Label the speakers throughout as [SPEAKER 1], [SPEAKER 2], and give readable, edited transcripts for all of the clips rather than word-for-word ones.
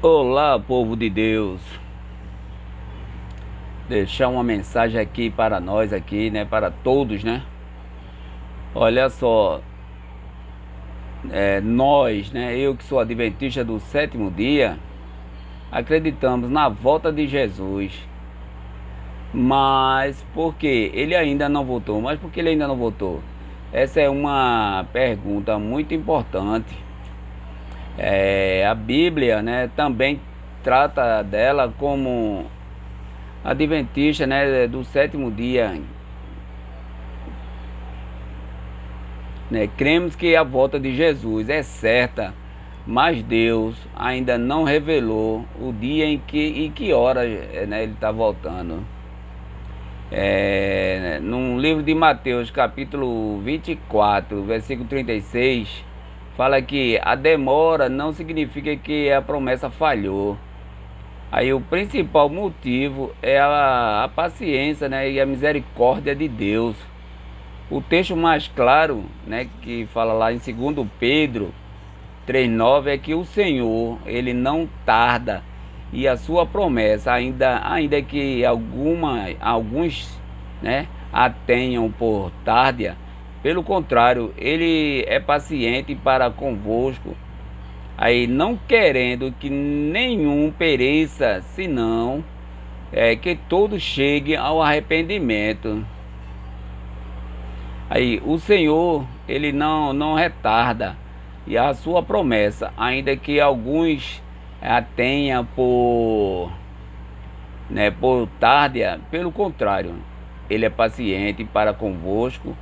[SPEAKER 1] Olá, povo de Deus. Deixar uma mensagem aqui para nós aqui, né, para todos, né? Olha só, nós, né, eu que sou adventista do sétimo dia, acreditamos na volta de Jesus. Mas por que ele ainda não voltou? Mas por que ele ainda não voltou? Essa é uma pergunta muito importante. A Bíblia, né, também trata dela como adventista, né, do sétimo dia, né? Cremos que a volta de Jesus é certa, mas Deus ainda não revelou o dia em que e que hora, né, ele está voltando. No livro de Mateus, capítulo 24, versículo 36, fala que a demora não significa que a promessa falhou. Aí o principal motivo é a paciência, né, e a misericórdia de Deus. O texto mais claro, né, que fala lá em 2 Pedro 3,9 é que o Senhor, ele não tarda e a sua promessa, ainda que alguns, né, a tenham por tardia, pelo contrário, ele é paciente para convosco, aí não querendo que nenhum pereça, senão que todos cheguem ao arrependimento. Aí o Senhor, ele não retarda e a sua promessa, ainda que alguns a tenha por tardia, pelo contrário, ele é paciente para convosco,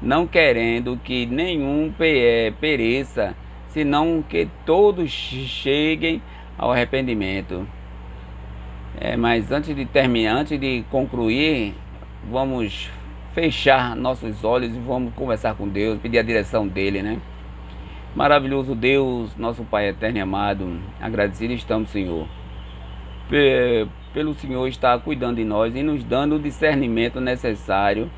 [SPEAKER 1] não querendo que nenhum pereça, senão que todos cheguem ao arrependimento. Mas antes de terminar, antes de concluir, vamos fechar nossos olhos e vamos conversar com Deus, pedir a direção dele, né? Maravilhoso Deus, nosso Pai eterno e amado, agradecido estamos, Senhor, pelo Senhor estar cuidando de nós e nos dando o discernimento necessário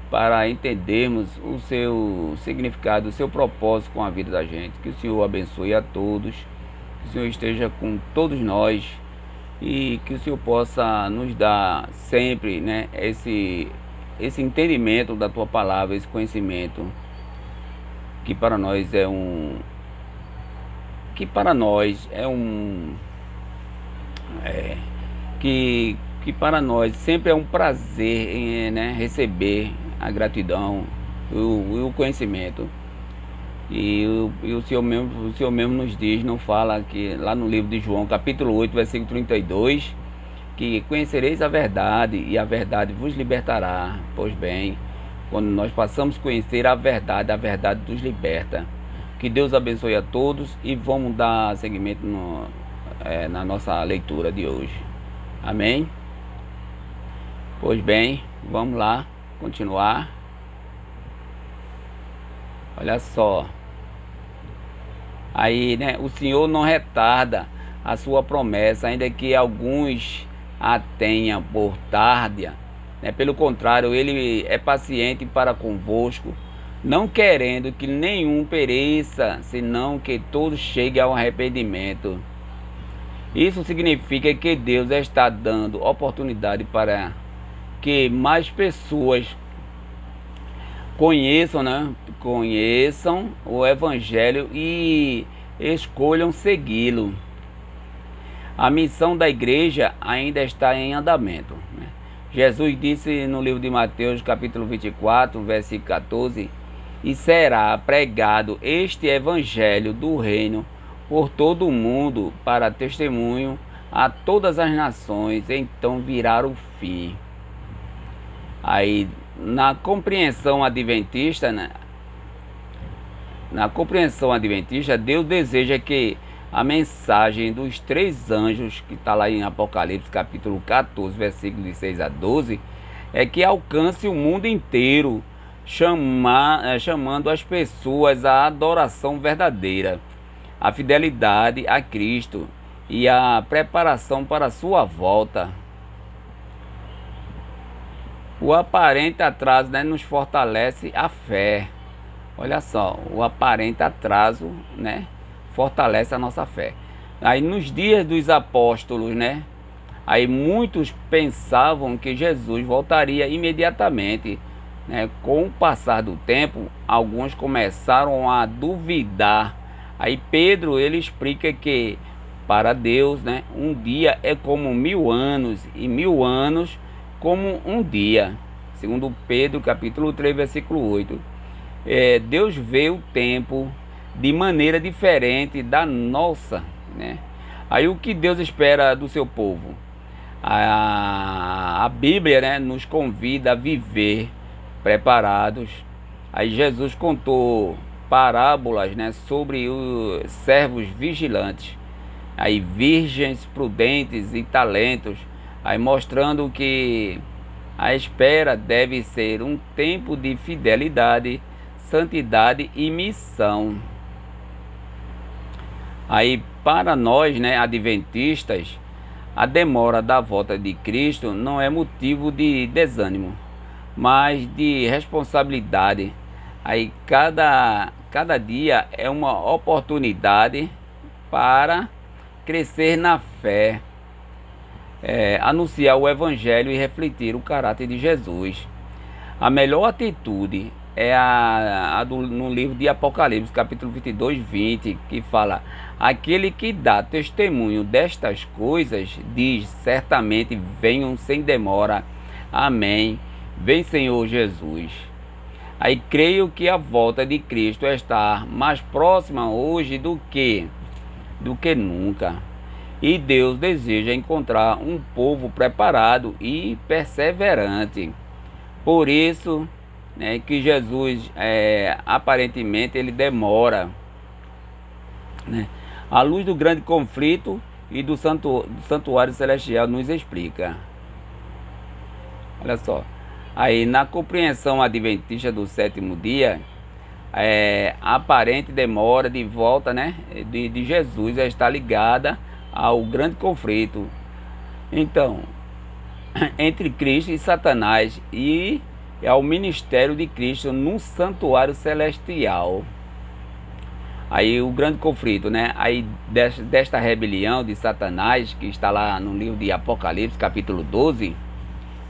[SPEAKER 1] para entendermos o seu significado, o seu propósito com a vida da gente. Que o Senhor abençoe a todos, que o Senhor esteja com todos nós e que o Senhor possa nos dar sempre, né, esse entendimento da tua palavra, esse conhecimento que para nós é um é, que para nós sempre é um prazer, né, receber a gratidão e o conhecimento. E o Senhor mesmo nos diz, não fala que lá no livro de João, capítulo 8, versículo 32, que conhecereis a verdade e a verdade vos libertará. Pois bem, quando nós passamos a conhecer a verdade nos liberta. Que Deus abençoe a todos e vamos dar seguimento na nossa leitura de hoje. Amém? Pois bem, vamos lá continuar. Olha só. Aí, né, o Senhor não retarda a sua promessa, ainda que alguns a tenham por tardia, né? Pelo contrário, ele é paciente para convosco, não querendo que nenhum pereça, senão que todos cheguem ao arrependimento. Isso significa que Deus está dando oportunidade para que mais pessoas conheçam, né? Conheçam o Evangelho e escolham segui-lo. A missão da igreja ainda está em andamento, né? Jesus disse no livro de Mateus, capítulo 24, versículo 14: e será pregado este Evangelho do reino por todo o mundo para testemunho a todas as nações, então virá o fim. Aí, na compreensão adventista, né? Na compreensão adventista, Deus deseja que a mensagem dos 3 anjos, que está lá em Apocalipse capítulo 14, versículos de 6 a 12, é que alcance o mundo inteiro, chamando as pessoas à adoração verdadeira, à fidelidade a Cristo e à preparação para a sua volta. O aparente atraso, né, nos fortalece a fé. Olha só, o aparente atraso, né, fortalece a nossa fé. Aí nos dias dos apóstolos, né? Aí muitos pensavam que Jesus voltaria imediatamente, né? Com o passar do tempo, alguns começaram a duvidar. Aí Pedro, ele explica que para Deus, né, um dia é como 1000 anos e 1000 anos como um dia. Segundo Pedro, capítulo 3, versículo 8. Deus vê o tempo de maneira diferente da nossa, né? Aí o que Deus espera do seu povo? A Bíblia, né, nos convida a viver preparados. Aí Jesus contou parábolas, né, sobre os servos vigilantes, aí virgens prudentes e talentos, aí mostrando que a espera deve ser um tempo de fidelidade, santidade e missão. Aí para nós, né, adventistas, a demora da volta de Cristo não é motivo de desânimo, mas de responsabilidade. Aí cada dia é uma oportunidade para crescer na fé, anunciar o Evangelho e refletir o caráter de Jesus. A melhor atitude é no livro de Apocalipse, capítulo 22, 20, que fala: aquele que dá testemunho destas coisas diz: certamente venham sem demora. Amém. Vem, Senhor Jesus. Aí creio que a volta de Cristo está mais próxima hoje do que nunca. E Deus deseja encontrar um povo preparado e perseverante. Por isso, né, que Jesus aparentemente ele demora, né? A luz do grande conflito e do santuário celestial nos explica. Olha só. Aí na compreensão adventista do sétimo dia, a aparente demora de volta, né, de Jesus está ligada ao grande conflito, então, entre Cristo e Satanás, e ao ministério de Cristo no santuário celestial. Aí o grande conflito, né? Aí desta rebelião de Satanás, que está lá no livro de Apocalipse, capítulo 12,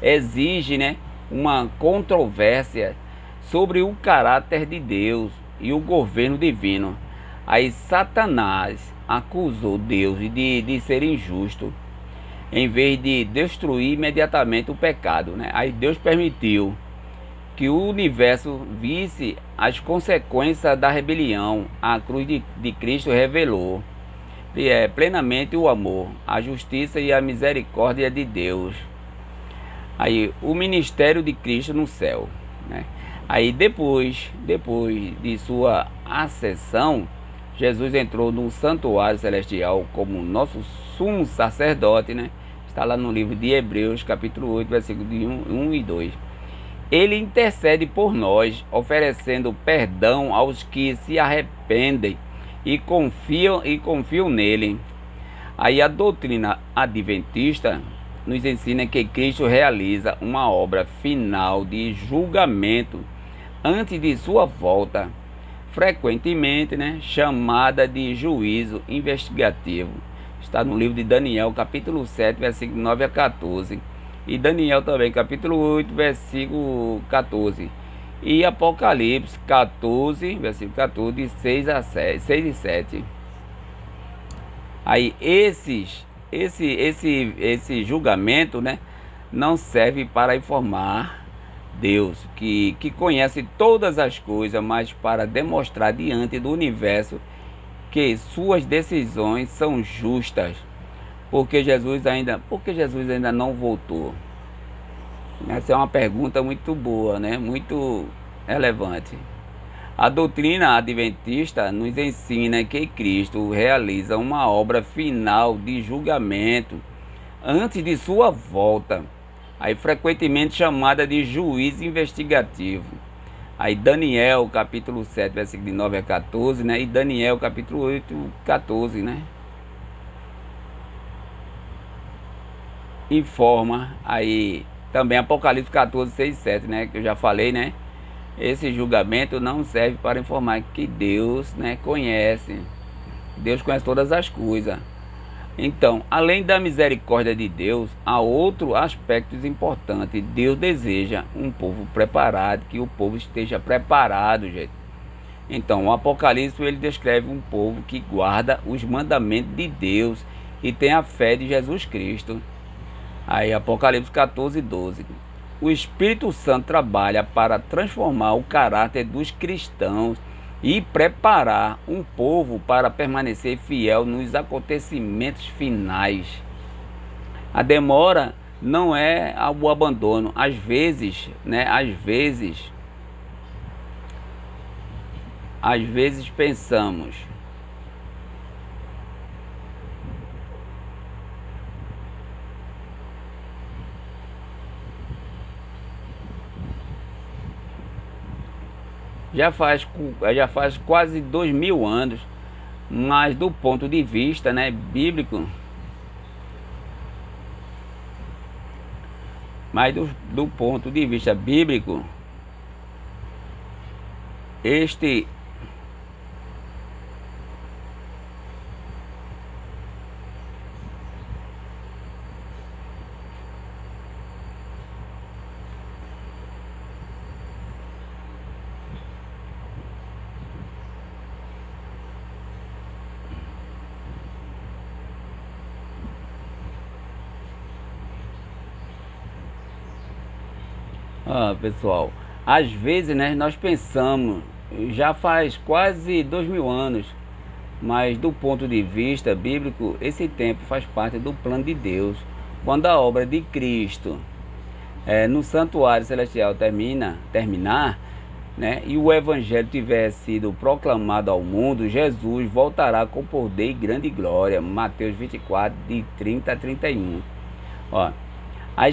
[SPEAKER 1] exige, né, uma controvérsia sobre o caráter de Deus e o governo divino. Aí Satanás acusou Deus de ser injusto, em vez de destruir imediatamente o pecado, né? Aí Deus permitiu que o universo visse as consequências da rebelião. A cruz de Cristo revelou plenamente o amor, a justiça e a misericórdia de Deus. Aí o ministério de Cristo no céu, né? Aí depois de sua ascensão, Jesus entrou no santuário celestial como nosso sumo sacerdote, né? Está lá no livro de Hebreus, capítulo 8, versículos de 1 e 2. Ele intercede por nós, oferecendo perdão aos que se arrependem e confiam nele. Aí a doutrina adventista nos ensina que Cristo realiza uma obra final de julgamento antes de sua volta, frequentemente, né, chamada de juízo investigativo. Está no livro de Daniel, capítulo 7, versículo 9 a 14. E Daniel também, capítulo 8, versículo 14. E Apocalipse 14, versículo 14, de 6 e 7. Aí esse julgamento, né, não serve para informar Deus, que conhece todas as coisas, mas para demonstrar diante do universo que suas decisões são justas, porque Jesus ainda não voltou. Essa é uma pergunta muito boa, né? Muito relevante. A doutrina adventista nos ensina que Cristo realiza uma obra final de julgamento antes de sua volta, aí frequentemente chamada de juízo investigativo. Aí Daniel capítulo 7, versículo de 9 a 14, né? E Daniel capítulo 8, 14, né? Informa aí também Apocalipse 14, 6 e 7, né? Que eu já falei, né? Esse julgamento não serve para informar que Deus, né, conhece. Deus conhece todas as coisas. Então, além da misericórdia de Deus, há outro aspecto importante. Deus deseja um povo preparado, que o povo esteja preparado, gente. Então, o Apocalipse ele descreve um povo que guarda os mandamentos de Deus e tem a fé de Jesus Cristo. Aí, Apocalipse 14:12. O Espírito Santo trabalha para transformar o caráter dos cristãos e preparar um povo para permanecer fiel nos acontecimentos finais. A demora não é o abandono. Às vezes, né? Às vezes pensamos, já faz quase 2000 anos, mas do ponto de vista, né, bíblico, do ponto de vista bíblico, este pessoal, às vezes, né, nós pensamos, já faz quase 2000 anos, mas do ponto de vista bíblico, esse tempo faz parte do plano de Deus. Quando a obra de Cristo no santuário celestial terminar, né, e o evangelho tiver sido proclamado ao mundo, Jesus voltará com poder e grande glória. Mateus 24, de 30 a 31. Ó, a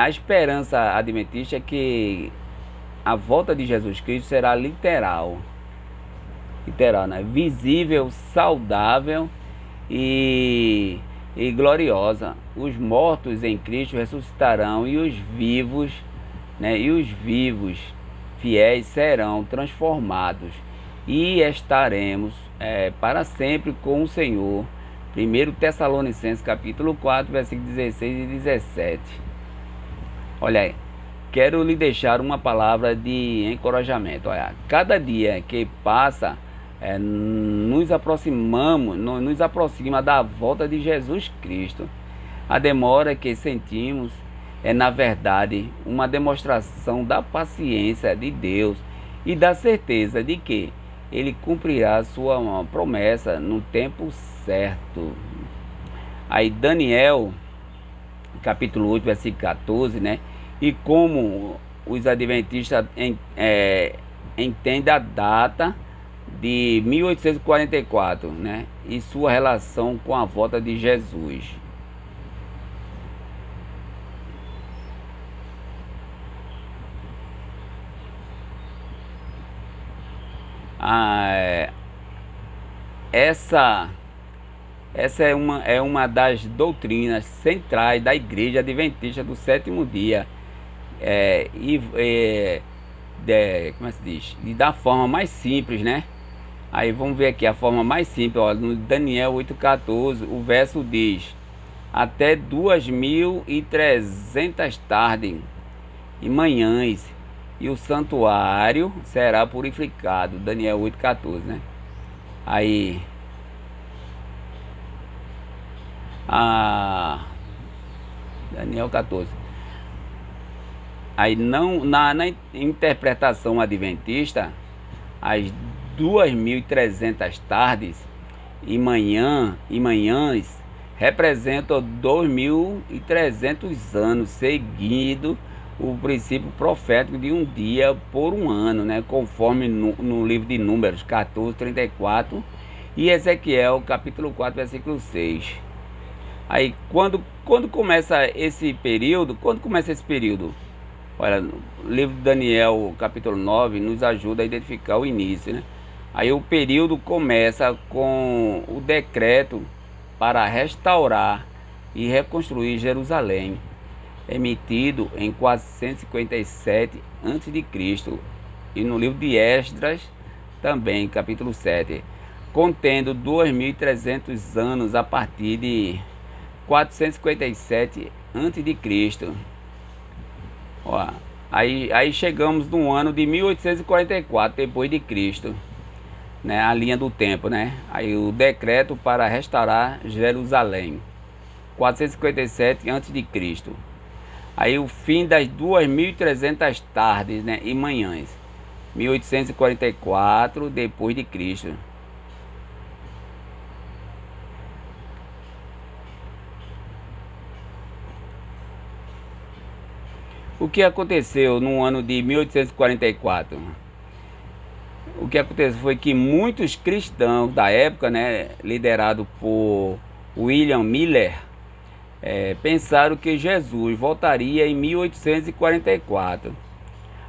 [SPEAKER 1] esperança adventista é que a volta de Jesus Cristo será literal, né? Visível, saudável e gloriosa. Os mortos em Cristo ressuscitarão e os vivos, né? E os vivos fiéis serão transformados e estaremos para sempre com o Senhor. 1 Tessalonicenses capítulo 4, versículos 16 e 17. Olha aí, quero lhe deixar uma palavra de encorajamento. Olha, cada dia que passa, nos aproxima da volta de Jesus Cristo. A demora que sentimos é, na verdade, uma demonstração da paciência de Deus e da certeza de que Ele cumprirá sua promessa no tempo certo. Aí Daniel, capítulo 8, versículo 14, né? E como os adventistas entendem a data de 1844, né? E sua relação com a volta de Jesus. Essa é uma das doutrinas centrais da Igreja Adventista do Sétimo Dia. Como é que se diz? E da forma mais simples, né? Aí vamos ver aqui a forma mais simples. Ó, no Daniel 8,14, o verso diz: até 2300 tardes e manhãs, e o santuário será purificado. Daniel 8,14, né? Aí Daniel 14. Aí na interpretação adventista, as 2300 tardes e manhãs representam 2300 anos, seguindo o princípio profético de um dia por um ano, né? Conforme no livro de Números 14:34 e Ezequiel capítulo 4, versículo 6. Aí quando começa esse período? Olha, o livro de Daniel capítulo 9 nos ajuda a identificar o início, né? Aí o período começa com o decreto para restaurar e reconstruir Jerusalém, emitido em 457 a.C. E no livro de Esdras, também, capítulo 7. contendo 2.300 anos a partir de 457 a.C. Ó, aí chegamos no ano de 1844 depois de Cristo, né, a linha do tempo, né? Aí o decreto para restaurar Jerusalém, 457 a.C. Aí o fim das 2.300 tardes, né, e manhãs, 1844 depois de Cristo. O que aconteceu no ano de 1844? O que aconteceu foi que muitos cristãos da época, né, liderado por William Miller, pensaram que Jesus voltaria em 1844.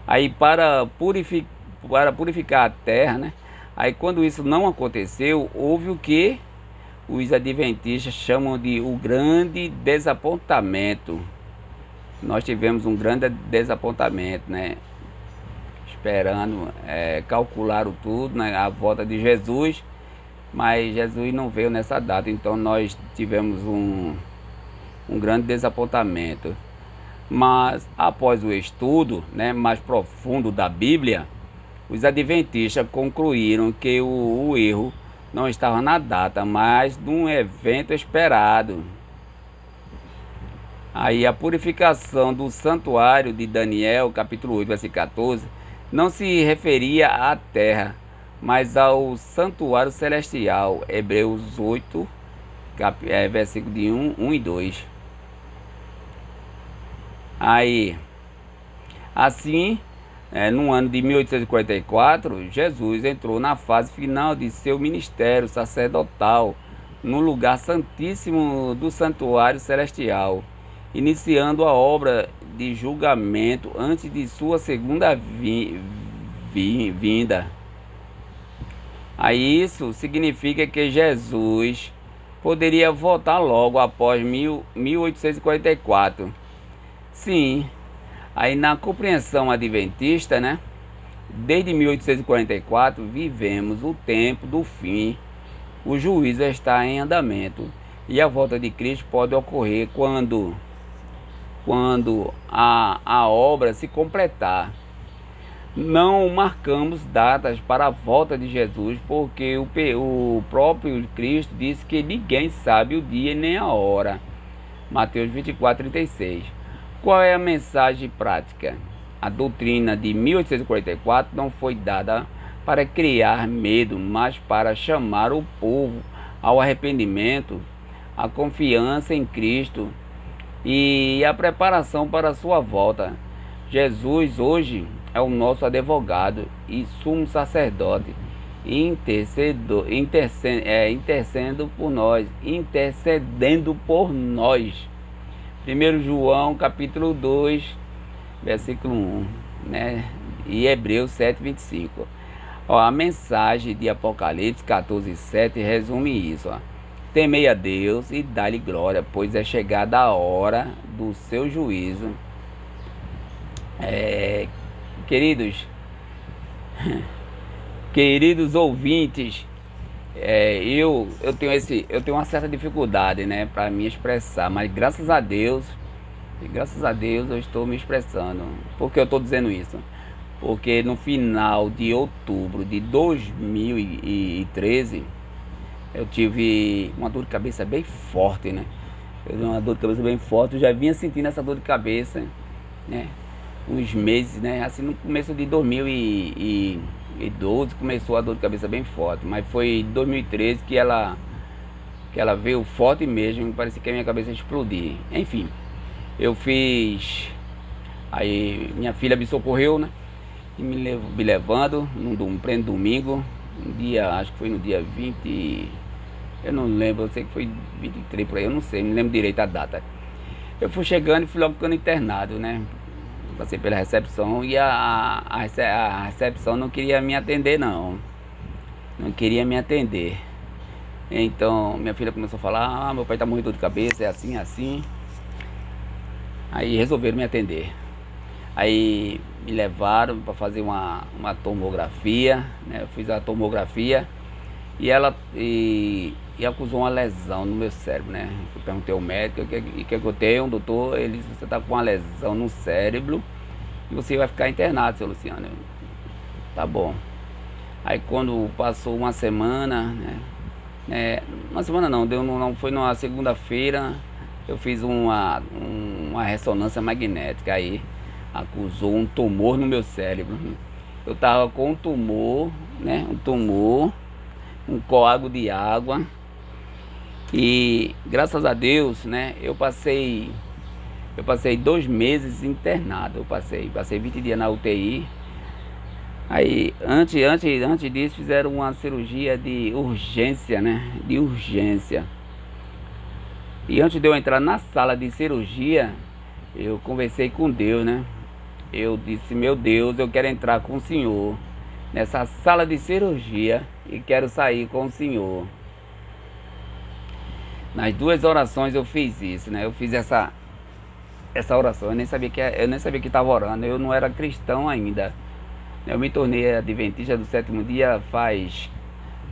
[SPEAKER 1] Aí para purificar a terra, né? Aí quando isso não aconteceu, houve o que os adventistas chamam de o grande desapontamento. Nós tivemos um grande desapontamento, né? Esperando, calcularam tudo, né, a volta de Jesus, mas Jesus não veio nessa data, então nós tivemos um grande desapontamento. Mas após o estudo, né, mais profundo da Bíblia, os adventistas concluíram que o erro não estava na data, mas num evento esperado. Aí a purificação do santuário de Daniel, capítulo 8, versículo 14, não se referia à terra, mas ao santuário celestial. Hebreus 8, versículo de 1 e 2. Aí, assim, no ano de 1844, Jesus entrou na fase final de seu ministério sacerdotal, no lugar santíssimo do santuário celestial, iniciando a obra de julgamento antes de sua segunda vinda. Aí isso significa que Jesus poderia voltar logo após 1844. Sim, aí na compreensão adventista, né? Desde 1844 vivemos o tempo do fim. O juízo está em andamento e a volta de Cristo pode ocorrer quando a obra se completar. Não marcamos datas para a volta de Jesus, porque o próprio Cristo disse que ninguém sabe o dia nem a hora. Mateus 24:36. Qual é a mensagem prática? A doutrina de 1844 não foi dada para criar medo, mas para chamar o povo ao arrependimento, à confiança em Cristo e a preparação para a sua volta. Jesus hoje é o nosso advogado e sumo sacerdote, intercedendo por nós. 1 João capítulo 2, versículo 1, né? E Hebreus 7:25. Ó, a mensagem de Apocalipse 14:7 resume isso. Ó. Temei a Deus e dá-lhe glória, pois é chegada a hora do seu juízo. Queridos, queridos ouvintes, eu tenho uma certa dificuldade, né, para me expressar, mas graças a Deus eu estou me expressando. Por que eu estou dizendo isso? Porque no final de outubro de 2013 eu tive uma dor de cabeça bem forte, né? Eu já vinha sentindo essa dor de cabeça, né? Uns meses, né? Assim, no começo de 2012 começou a dor de cabeça bem forte, mas foi em 2013 que ela veio forte mesmo, parecia que a minha cabeça ia explodir. Enfim, eu fiz, aí minha filha me socorreu, né? E me levando num pleno domingo, um dia, acho que foi no dia 20, eu não lembro, eu sei que foi 23 por aí, eu não sei, não lembro direito a data. Eu fui chegando e fui logo ficando internado, né? Passei pela recepção e a recepção não queria me atender, não queria me atender. Então minha filha começou a falar: meu pai tá morrendo de cabeça, é assim, assim. Aí resolveram me atender. Aí me levaram para fazer uma tomografia, né? Eu fiz a tomografia e acusou uma lesão no meu cérebro, né? Eu perguntei ao médico, o que eu tenho? O doutor, ele disse, você está com uma lesão no cérebro e você vai ficar internado, seu Luciano. Tá bom. Aí quando passou uma semana, uma semana não, não foi numa segunda-feira, eu fiz uma ressonância magnética, aí acusou um tumor no meu cérebro. Eu tava com um tumor, né? Um tumor, um coágulo de água. E graças a Deus, né? Eu passei 2 meses internado. Eu passei 20 dias na UTI. Aí, antes disso, fizeram uma cirurgia de urgência, né? De urgência. E antes de eu entrar na sala de cirurgia, eu conversei com Deus, né? Eu disse, meu Deus, eu quero entrar com o Senhor nessa sala de cirurgia e quero sair com o Senhor. Nas 2 orações eu fiz isso, né? Eu fiz essa oração. Eu nem sabia que estava orando. Eu não era cristão ainda. Eu me tornei adventista do 7º dia faz...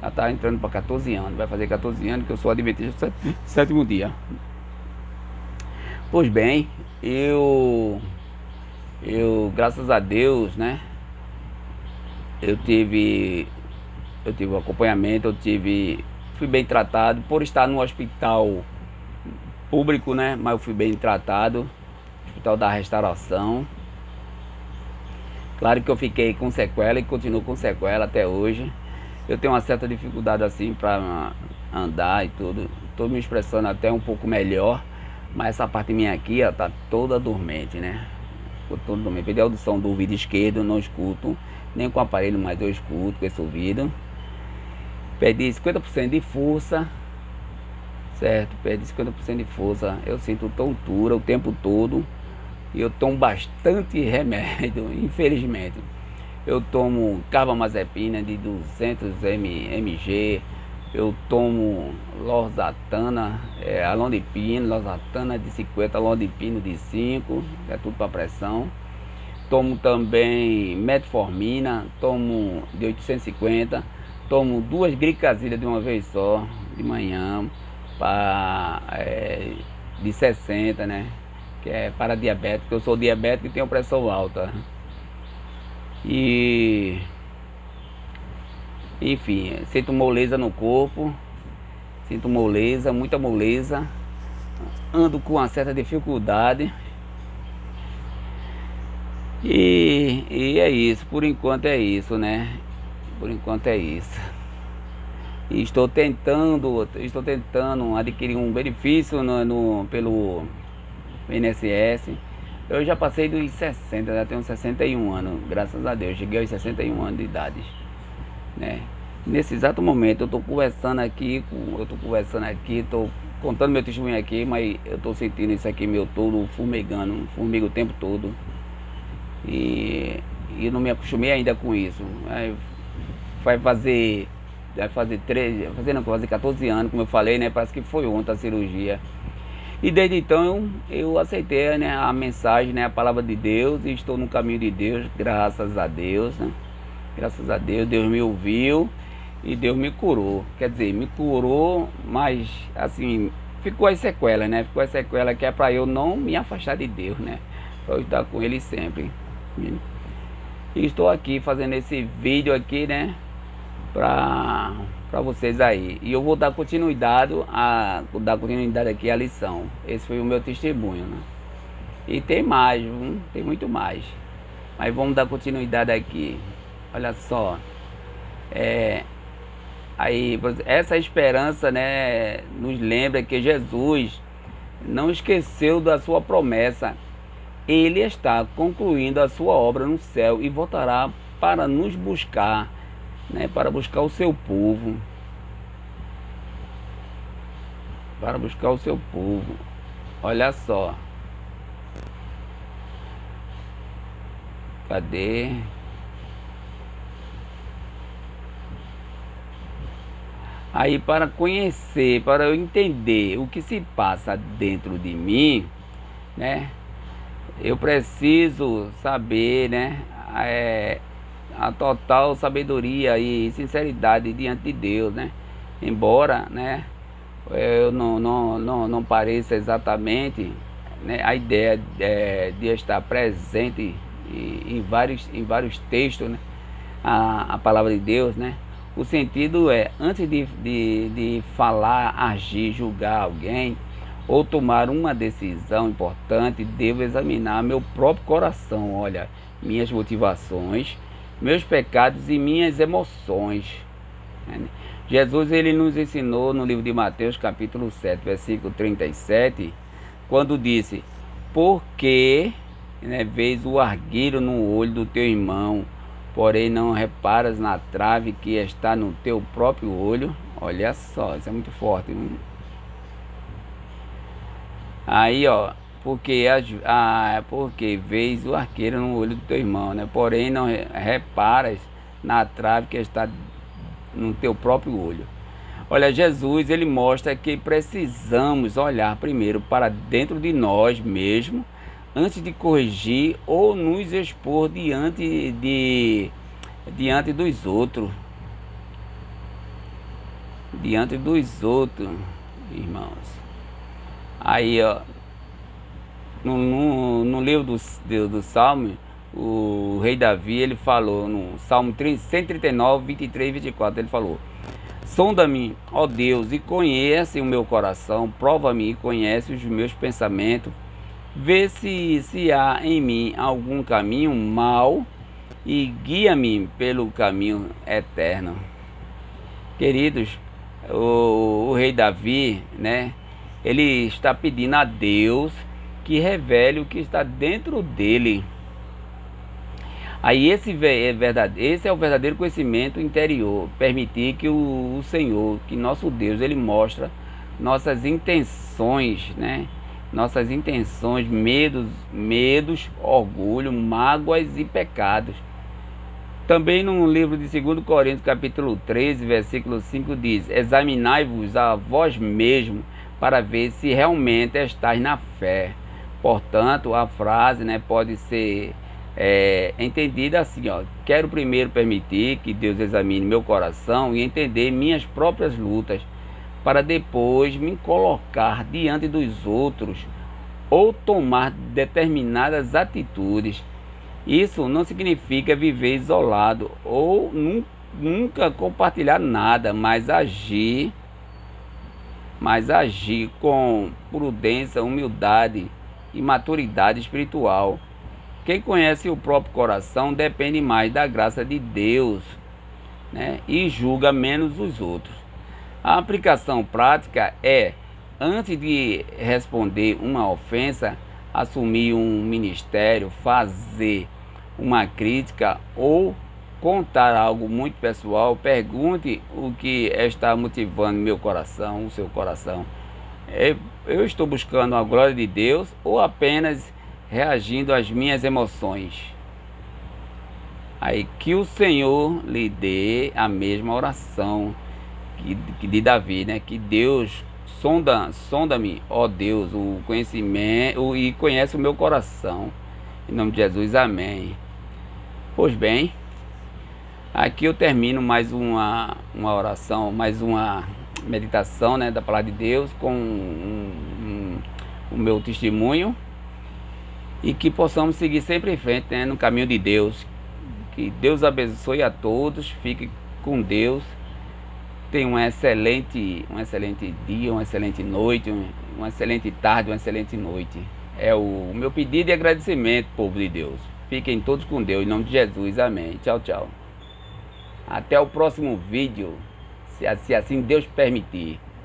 [SPEAKER 1] Já está entrando para 14 anos. Vai fazer 14 anos que eu sou adventista do 7º dia. Pois bem, eu graças a Deus, né? Eu tive um acompanhamento, fui bem tratado por estar no hospital público, né? Mas eu fui bem tratado, Hospital da Restauração. Claro que eu fiquei com sequela e continuo com sequela até hoje. Eu tenho uma certa dificuldade assim para andar e tudo. Estou me expressando até um pouco melhor, mas essa parte minha aqui, ó, tá toda dormente, né? Tô todo dormente. Perdi a audição do ouvido esquerdo, eu não escuto, nem com o aparelho, mas eu escuto com esse ouvido. Perdi 50% de força, certo? Perdi 50% de força. Eu sinto tontura o tempo todo. E eu tomo bastante remédio, infelizmente. Eu tomo carbamazepina de 200 mg. Eu tomo losartana, losartana de 50, lodipino de 5, é tudo para pressão. Tomo também metformina, tomo de 850. Tomo 2 glicazilhas de uma vez só, de manhã, de 60, né? Que é para diabético, eu sou diabético e tenho pressão alta. E enfim, sinto moleza no corpo, sinto moleza, muita moleza, ando com uma certa dificuldade. E é isso, por enquanto é isso, né? Por enquanto é isso. E estou tentando adquirir um benefício pelo INSS. Eu já passei dos 60, já tenho 61 anos, graças a Deus, cheguei aos 61 anos de idade, né? Nesse exato momento eu estou conversando aqui, estou contando meu testemunho aqui, mas eu estou sentindo isso aqui meu todo formigando, formiga o tempo todo. E não me acostumei ainda com isso. Vai fazer 14 anos, como eu falei, né? Parece que foi ontem a cirurgia. E desde então eu aceitei, né, a mensagem, né, a palavra de Deus, e estou no caminho de Deus, graças a Deus, né? Graças a Deus, Deus me ouviu e Deus me curou. Quer dizer, me curou, mas assim, ficou as sequelas, né? Ficou as sequelas que é para eu não me afastar de Deus, né? Para eu estar com Ele sempre. E estou aqui fazendo esse vídeo aqui, né, para vocês aí. E eu vou dar continuidade aqui à lição. Esse foi o meu testemunho, né? E tem mais, tem muito mais. Mas vamos dar continuidade aqui. Olha só. Aí essa esperança, né, nos lembra que Jesus não esqueceu da sua promessa. Ele está concluindo a sua obra no céu e voltará para nos buscar, né, para buscar o seu povo. Para buscar o seu povo. Olha só. Cadê? Aí, para conhecer, para eu entender o que se passa dentro de mim, né, eu preciso saber, né, a total sabedoria e sinceridade diante de Deus, né? Embora, né, eu não pareça exatamente, né, a ideia de estar presente em vários textos, né, a palavra de Deus, né? O sentido é, antes de falar, agir, julgar alguém ou tomar uma decisão importante, devo examinar meu próprio coração, olha, minhas motivações, meus pecados e minhas emoções. Jesus, ele nos ensinou no livro de Mateus, capítulo 7, versículo 37, quando disse: por que, né, vês o argueiro no olho do teu irmão, porém não reparas na trave que está no teu próprio olho? Olha só, isso é muito forte, hein? Aí, ó, porque vês o arqueiro no olho do teu irmão, né? Porém não reparas na trave que está no teu próprio olho. Olha, Jesus, ele mostra que precisamos olhar primeiro para dentro de nós mesmos antes de corrigir ou nos expor diante dos outros. Diante dos outros, irmãos. Aí, ó, no livro do Salmo, o rei Davi, ele falou, no Salmo 139, 23 e 24, ele falou: sonda-me, ó Deus, e conhece o meu coração, prova-me e conhece os meus pensamentos, vê se há em mim algum caminho mau e guia-me pelo caminho eterno. Queridos, o rei Davi, né, ele está pedindo a Deus que revele o que está dentro dele. Aí esse é o verdadeiro conhecimento interior, permitir que o Senhor, que nosso Deus, ele mostra nossas intenções, né? Nossas intenções, medos, orgulho, mágoas e pecados. Também no livro de 2 Coríntios, capítulo 13, versículo 5 diz: examinai-vos a vós mesmos para ver se realmente estáis na fé. Portanto, a frase, né, pode ser entendida assim, ó: quero primeiro permitir que Deus examine meu coração e entender minhas próprias lutas, para depois me colocar diante dos outros ou tomar determinadas atitudes. Isso não significa viver isolado ou nunca compartilhar nada, mas agir com prudência, humildade e maturidade espiritual. Quem conhece o próprio coração depende mais da graça de Deus, né, e julga menos os outros. A aplicação prática é, antes de responder uma ofensa, assumir um ministério, fazer uma crítica ou contar algo muito pessoal, pergunte o que está motivando meu coração, o seu coração. Eu estou buscando a glória de Deus ou apenas reagindo às minhas emoções? Aí que o Senhor lhe dê a mesma oração que de Davi, né? Que Deus sonda-me, ó Deus, o conhecimento e conhece o meu coração. Em nome de Jesus, amém. Pois bem, aqui eu termino mais uma oração, mais uma meditação, né, da palavra de Deus com o meu testemunho, e que possamos seguir sempre em frente, né, no caminho de Deus. Que Deus abençoe a todos, fique com Deus, tenha um excelente dia, uma excelente noite, uma excelente tarde, uma excelente noite. É o meu pedido e agradecimento, povo de Deus. Fiquem todos com Deus, em nome de Jesus, amém. Tchau, tchau. Até o próximo vídeo, se assim Deus permitir.